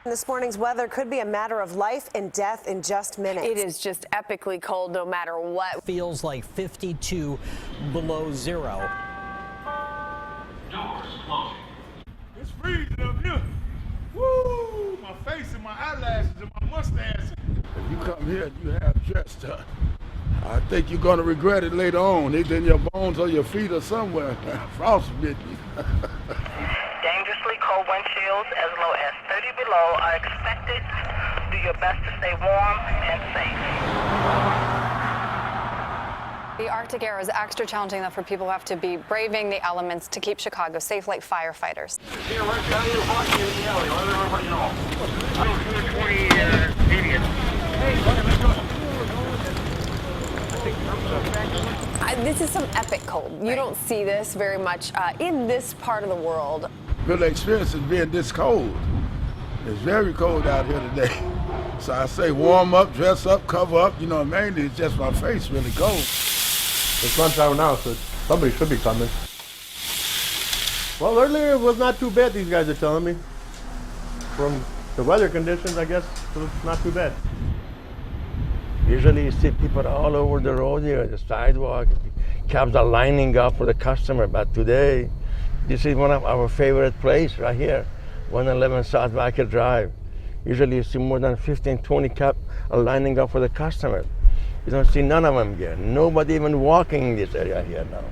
This morning's weather could be a matter of life and death in just minutes. It is just epically cold no matter what. Feels like 52 below zero. Doors closing. It's freezing up here. Woo! My face and my eyelashes and my mustache. If you come here and you have dressed up, I think you're going to regret it later on. Either in your bones or your feet or somewhere. Frostbitten. Dangerously cold wind chills as low as 30 below are expected. Do your best to stay warm and safe. The Arctic air is extra challenging, though, for people who have to be braving the elements to keep Chicago safe, like firefighters. This is some epic cold. You don't see this very much in this part of the world. Really experience it being this cold. It's very cold out here today. So I say warm up, dress up, cover up. You know, mainly it's just my face really cold. It's lunchtime now, so somebody should be coming. Well, earlier it was not too bad, these guys are telling me. From the weather conditions, I guess, it's not too bad. Usually you see people all over the road here, the sidewalk. Cabs are lining up for the customer, but today, this is one of our favorite places right here, 111 South Vaca Drive. Usually you see more than 15, 20 cabs are lining up for the customer. You don't see none of them here. Nobody even walking in this area here now.